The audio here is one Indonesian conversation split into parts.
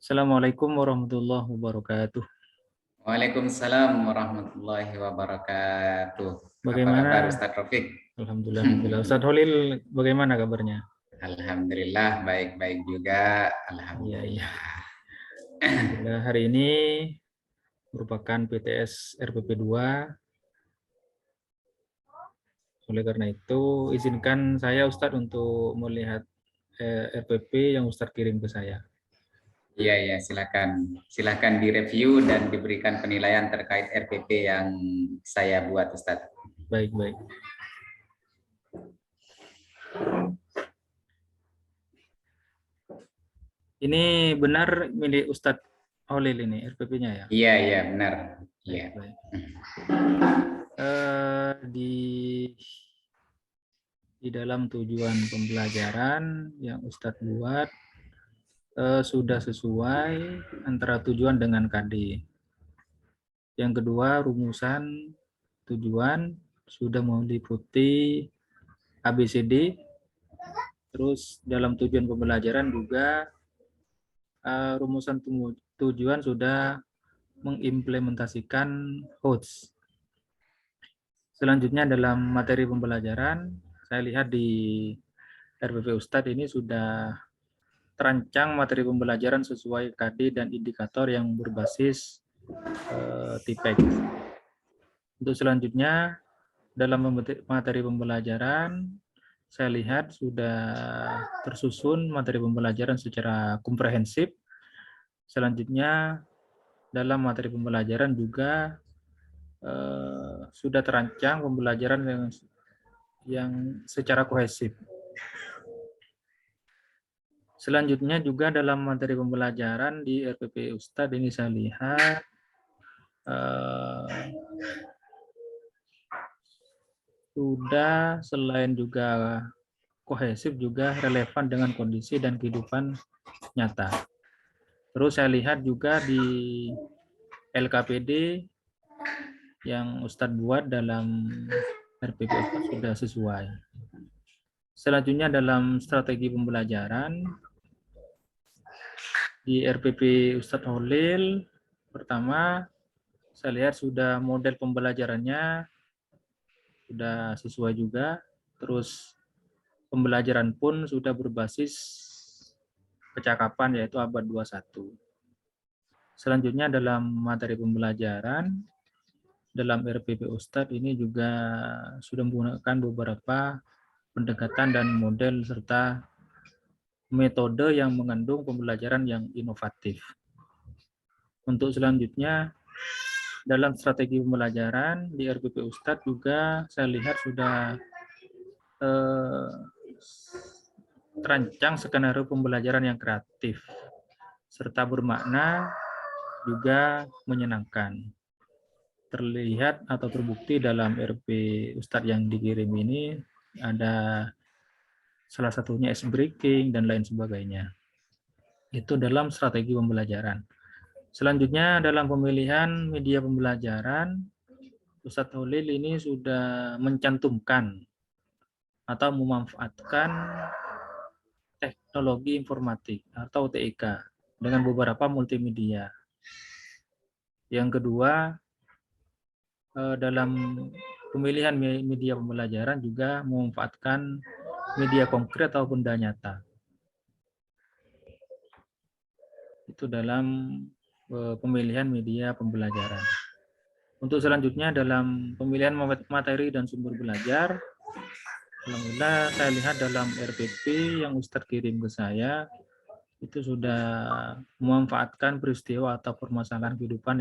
Assalamualaikum warahmatullahi wabarakatuh. Waalaikumsalam warahmatullahi wabarakatuh. Apa Bagaimana? kabar Ustadz Rafiq? Alhamdulillah, alhamdulillah. Ustadz Holil, bagaimana kabarnya? Alhamdulillah baik-baik juga. Iya, iya. Alhamdulillah. Alhamdulillah hari ini merupakan PTS RPP 2. Oleh karena itu, izinkan saya Ustadz untuk melihat RPP yang Ustadz kirim ke saya. Iya ya, silakan. Silakan direview dan diberikan penilaian terkait RPP yang saya buat Ustadz. Baik, baik. Ini benar milik Ustadz Holil ini RPP-nya ya? Iya, iya benar. Iya. Baik, baik. Di dalam tujuan pembelajaran yang Ustadz buat sudah sesuai antara tujuan dengan KD. Yang kedua, rumusan tujuan sudah meliputi ABCD. Terus dalam tujuan pembelajaran juga rumusan tujuan sudah mengimplementasikan HOTS. Selanjutnya dalam materi pembelajaran, saya lihat di RPP Ustadz ini sudah terancang materi pembelajaran sesuai KD dan indikator yang berbasis TIPEX. Untuk selanjutnya, dalam materi pembelajaran, saya lihat sudah tersusun materi pembelajaran secara komprehensif. Selanjutnya, dalam materi pembelajaran juga sudah terancang pembelajaran yang secara kohesif. Selanjutnya juga dalam materi pembelajaran di RPP Ustadz ini saya lihat sudah selain juga kohesif juga relevan dengan kondisi dan kehidupan nyata. Terus saya lihat juga di LKPD yang Ustadz buat dalam RPP Ustadz sudah sesuai. Selanjutnya dalam strategi pembelajaran di RPP Ustadz Holil, pertama saya lihat sudah model pembelajarannya sudah sesuai juga. Terus pembelajaran pun sudah berbasis percakapan yaitu abad 21. Selanjutnya dalam materi pembelajaran dalam RPP Ustadz ini juga sudah menggunakan beberapa pendekatan dan model serta metode yang mengandung pembelajaran yang inovatif. Untuk selanjutnya dalam strategi pembelajaran di RPP Ustadz juga saya lihat sudah terancang skenario pembelajaran yang kreatif serta bermakna juga menyenangkan. Terlihat atau terbukti dalam RP Ustadz yang dikirim ini ada salah satunya ice breaking dan lain sebagainya. Itu dalam strategi pembelajaran. Selanjutnya dalam pemilihan media pembelajaran, Ustadz Holil ini sudah mencantumkan atau memanfaatkan teknologi informatik atau TIK dengan beberapa multimedia. Yang kedua, dalam pemilihan media pembelajaran juga memanfaatkan media konkret atau benda nyata. Itu dalam pemilihan media pembelajaran. Untuk selanjutnya dalam pemilihan materi dan sumber belajar, alhamdulillah saya lihat dalam RPP yang Ustadz kirim ke saya, itu sudah memanfaatkan peristiwa atau permasalahan kehidupan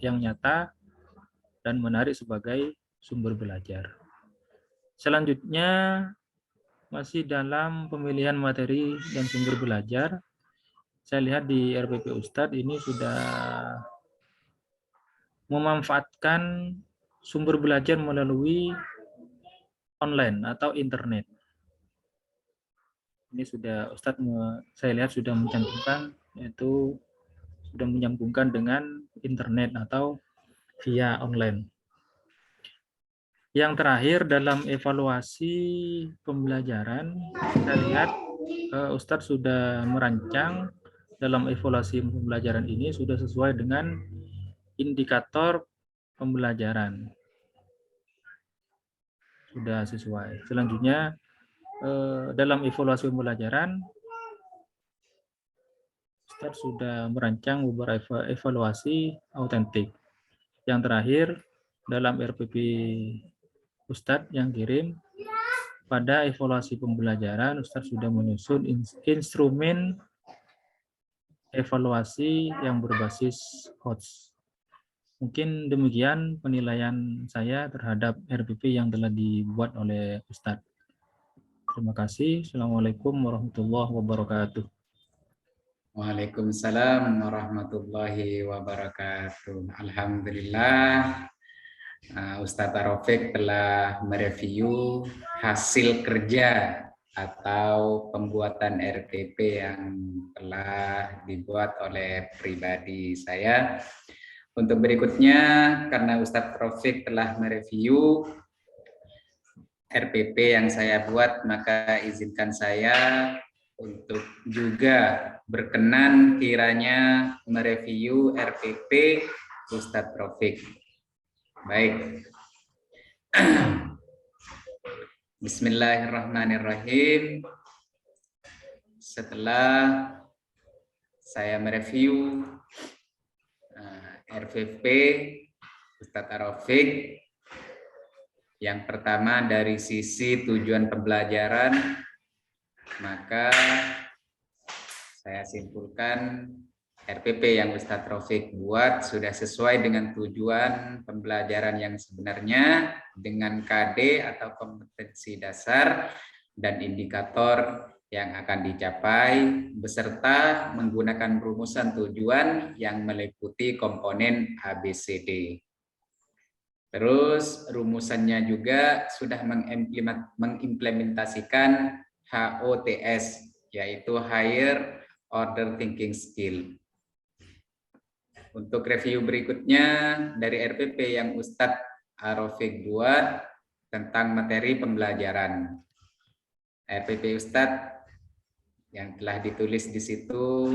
yang nyata dan menarik sebagai sumber belajar. Selanjutnya masih dalam pemilihan materi dan sumber belajar, saya lihat di RPP Ustadz ini sudah memanfaatkan sumber belajar melalui online atau internet. Ini sudah Ustadz saya lihat sudah mencantumkan, yaitu sudah menyambungkan dengan internet atau via online. Yang terakhir dalam evaluasi pembelajaran, saya lihat Ustadz sudah merancang dalam evaluasi pembelajaran ini sudah sesuai dengan indikator pembelajaran. Sudah sesuai. Selanjutnya, dalam evaluasi pembelajaran, Ustadz sudah merancang beberapa evaluasi autentik. Yang terakhir, dalam RPP Ustadz yang kirim, pada evaluasi pembelajaran, Ustadz sudah menyusun instrumen evaluasi yang berbasis HOTS. Mungkin demikian penilaian saya terhadap RPP yang telah dibuat oleh Ustadz. Terima kasih. Assalamualaikum warahmatullahi wabarakatuh. Waalaikumsalam warahmatullahi wabarakatuh. Alhamdulillah, Ustadz Taufik telah mereview hasil kerja atau pembuatan RPP yang telah dibuat oleh pribadi saya. Untuk berikutnya, karena Ustadz Taufik telah mereview RPP yang saya buat, maka izinkan saya untuk juga berkenan kiranya mereview RPP Ustadz Taufik. Baik. Bismillahirrahmanirrahim. Setelah saya mereview RPP Ustadz Taufik, yang pertama dari sisi tujuan pembelajaran, maka saya simpulkan RPP yang Ustadz Taufik buat sudah sesuai dengan tujuan pembelajaran yang sebenarnya, dengan KD atau kompetensi dasar dan indikator yang akan dicapai, beserta menggunakan rumusan tujuan yang meliputi komponen ABCD. Terus rumusannya juga sudah mengimplementasikan HOTS, yaitu Higher Order Thinking Skill. Untuk review berikutnya dari RPP yang Ustadz Taufik buat tentang materi pembelajaran. RPP Ustadz yang telah ditulis di situ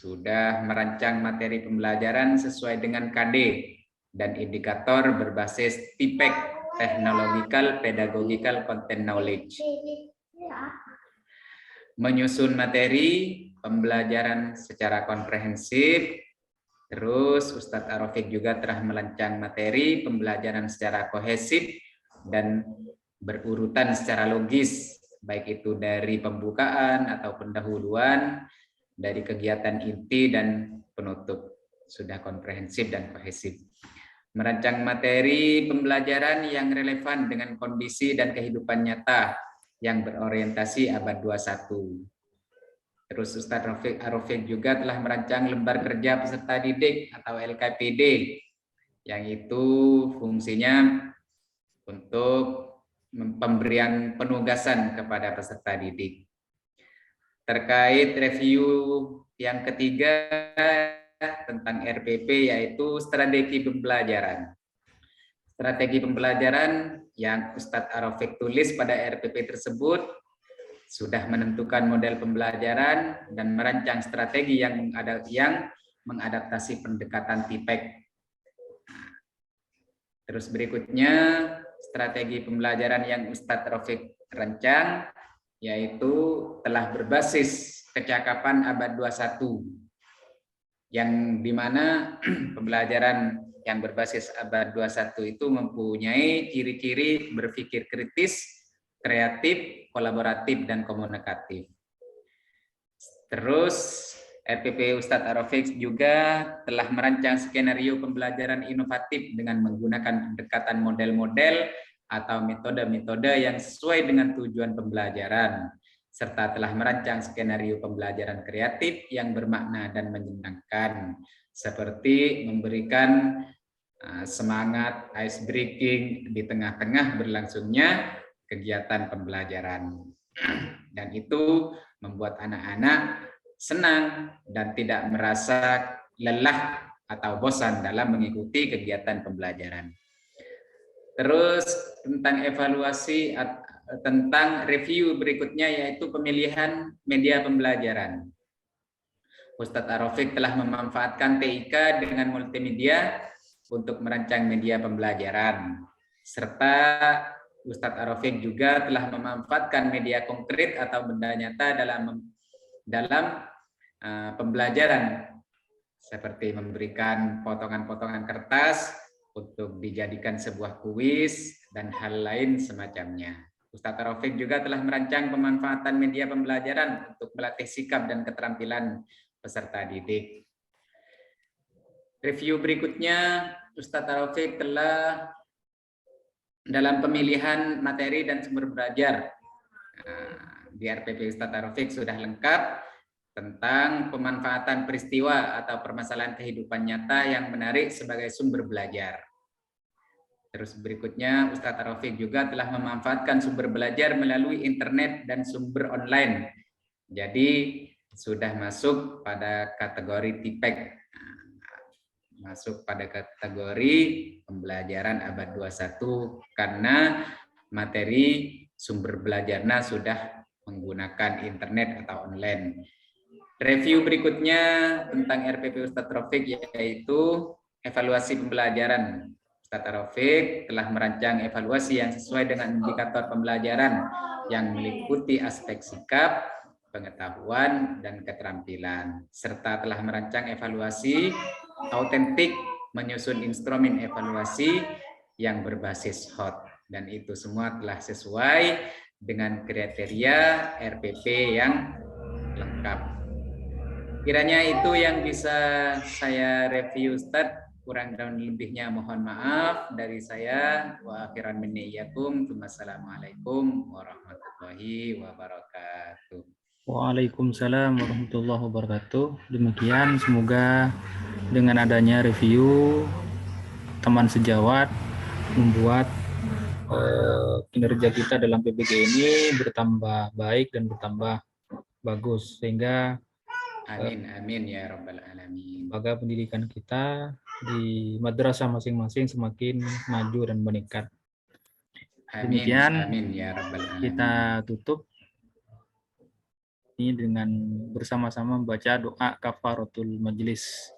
sudah merancang materi pembelajaran sesuai dengan KD dan indikator berbasis TPEC, Technological Pedagogical Content Knowledge. Menyusun materi pembelajaran secara komprehensif. Terus Ustadz Taufik juga telah merancang materi pembelajaran secara kohesif dan berurutan secara logis, baik itu dari pembukaan atau pendahuluan, dari kegiatan inti dan penutup, sudah komprehensif dan kohesif. Merancang materi pembelajaran yang relevan dengan kondisi dan kehidupan nyata yang berorientasi abad 21. Terus Ustadz Taufik juga telah merancang lembar kerja peserta didik atau LKPD, yang itu fungsinya untuk pemberian penugasan kepada peserta didik. Terkait review yang ketiga tentang RPP, yaitu strategi pembelajaran. Strategi pembelajaran yang Ustadz Taufik tulis pada RPP tersebut sudah menentukan model pembelajaran dan merancang strategi yang mengadaptasi pendekatan TPEC. Terus berikutnya strategi pembelajaran yang Ustadz Taufik rancang, yaitu telah berbasis kecakapan abad 21, yang dimana pembelajaran yang berbasis abad 21 itu mempunyai ciri-ciri berpikir kritis, kreatif, kolaboratif, dan komunikatif. Terus RPP Ustadz Taufik juga telah merancang skenario pembelajaran inovatif dengan menggunakan pendekatan model-model atau metode-metode yang sesuai dengan tujuan pembelajaran, serta telah merancang skenario pembelajaran kreatif yang bermakna dan menyenangkan, seperti memberikan semangat ice breaking di tengah-tengah berlangsungnya kegiatan pembelajaran. Dan itu membuat anak-anak senang dan tidak merasa lelah atau bosan dalam mengikuti kegiatan pembelajaran. Terus tentang evaluasi, tentang review berikutnya, yaitu pemilihan media pembelajaran. Ustadz Ar-Rafiq telah memanfaatkan TIK dengan multimedia untuk merancang media pembelajaran. Serta Ustadz Ar-Rafiq juga telah memanfaatkan media konkret atau benda nyata dalam pembelajaran, seperti memberikan potongan-potongan kertas untuk dijadikan sebuah kuis dan hal lain semacamnya. Ustadz Ar-Rafiq juga telah merancang pemanfaatan media pembelajaran untuk melatih sikap dan keterampilan peserta didik. Review berikutnya, Ustadz Ar-Rafiq telah dalam pemilihan materi dan sumber belajar. Di RPP Ustadz Ar-Rafiq sudah lengkap tentang pemanfaatan peristiwa atau permasalahan kehidupan nyata yang menarik sebagai sumber belajar. Terus berikutnya, Ustadz Ar-Rafiq juga telah memanfaatkan sumber belajar melalui internet dan sumber online. Jadi sudah masuk pada kategori TIPEK, masuk pada kategori pembelajaran abad 21 karena materi sumber belajarnya sudah menggunakan internet atau online. Review berikutnya tentang RPP Ustadz Ar-Rafiq yaitu evaluasi pembelajaran. Ustadz Ar-Rafiq telah merancang evaluasi yang sesuai dengan indikator pembelajaran yang meliputi aspek sikap, pengetahuan, dan keterampilan, serta telah merancang evaluasi autentik, menyusun instrumen evaluasi yang berbasis HOT, dan itu semua telah sesuai dengan kriteria RPP yang lengkap. Kiranya itu yang bisa saya review, Ustadz. Kurang dan lebihnya mohon maaf dari saya. Wa akhiran minni iyyakum. Wassalamualaikum warahmatullahi wabarakatuh. Waalaikumsalam warahmatullahi wabarakatuh. Demikian, semoga dengan adanya review teman sejawat membuat kinerja kita dalam PBG ini bertambah baik dan bertambah bagus, sehingga amin amin ya rabbal alamin. Lembaga pendidikan kita di madrasah masing-masing semakin maju dan meningkat. Amin, demikian amin ya rabbal alamin. Kita tutup ini dengan bersama-sama membaca doa kafaratul majlis.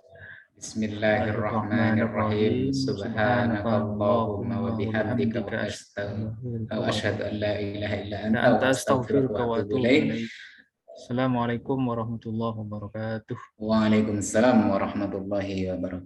Bismillahirrahmanirrahim. Subhanakallahumma wa bihamdika wa asyhadu an la ilaha illa anta astaghfiruka wa atubu ilaik. Assalamualaikum warahmatullahi wabarakatuh. Waalaikumsalam warahmatullahi wabarakatuh.